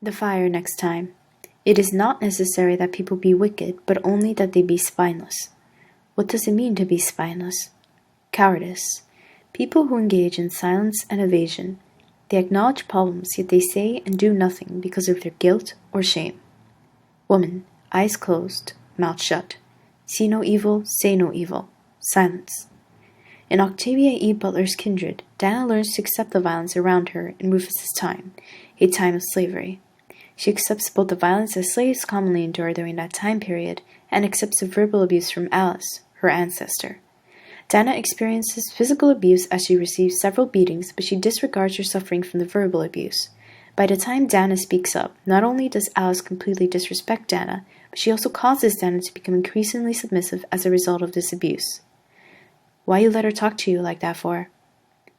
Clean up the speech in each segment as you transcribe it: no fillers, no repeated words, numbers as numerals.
The fire next time. It is not necessary that people be wicked, but only that they be spineless. What does it mean to be spineless? Cowardice. People who engage in silence and evasion. They acknowledge problems, yet they say and do nothing because of their guilt or shame. Woman, eyes closed, mouth shut. See no evil, say no evil. Silence. In Octavia E. Butler's Kindred, Dana learns to accept the violence around her in Rufus's time, a time of slavery. She accepts both the violence that slaves commonly endure during that time period and accepts the verbal abuse from Alice, her ancestor. Dana experiences physical abuse as she receives several beatings, but she disregards her suffering from the verbal abuse. By the time Dana speaks up, not only does Alice completely disrespect Dana, but she also causes Dana to become increasingly submissive as a result of this abuse. Why you let her talk to you like that for?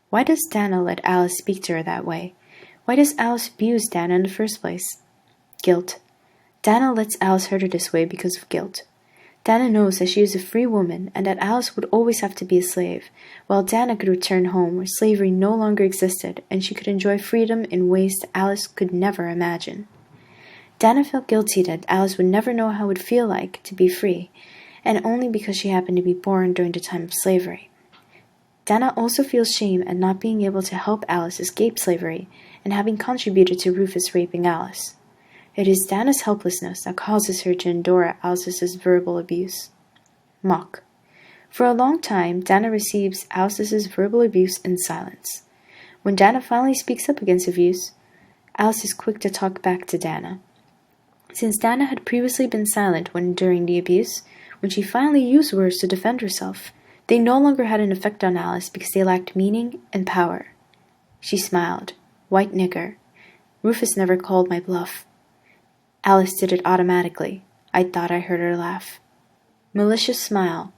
Why does Dana let Alice speak to her that way? Why does Alice abuse Dana in the first place? Guilt. Dana lets Alice hurt her this way because of guilt. Dana knows that she is a free woman and that Alice would always have to be a slave, while Dana could return home where slavery no longer existed and she could enjoy freedom in ways that Alice could never imagine. Dana felt guilty that Alice would never know how it would feel like to be free, and only because she happened to be born during the time of slavery. Dana also feels shame at not being able to help Alice escape slavery and having contributed to Rufus raping Alice. It is Dana's helplessness that causes her to endure Alice's verbal abuse. Mock. For a long time, Dana receives Alice's verbal abuse in silence. When Dana finally speaks up against abuse, Alice is quick to talk back to Dana. Since Dana had previously been silent when enduring the abuse, when she finally used words to defend herself, they no longer had an effect on Alice because they lacked meaning and power. She smiled. White nigger. Rufus never called my bluff. Alice did it automatically. I thought I heard her laugh. Malicious smile.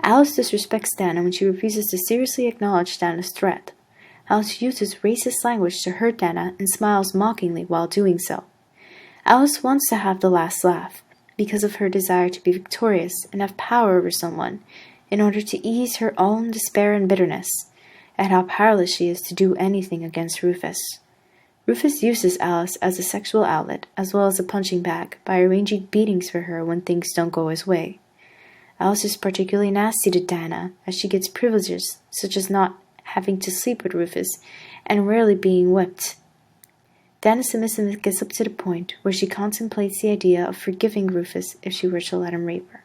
Alice disrespects Dana when she refuses to seriously acknowledge Dana's threat. Alice uses racist language to hurt Dana and smiles mockingly while doing so. Alice wants to have the last laugh because of her desire to be victorious and have power over someone in order to ease her own despair and bitterness at how powerless she is to do anything against Rufus. Rufus uses Alice as a sexual outlet as well as a punching bag by arranging beatings for her when things don't go his way. Alice is particularly nasty to Dana as she gets privileges such as not having to sleep with Rufus and rarely being whipped. Dana's submissiveness gets up to the point where she contemplates the idea of forgiving Rufus if she were to let him rape her.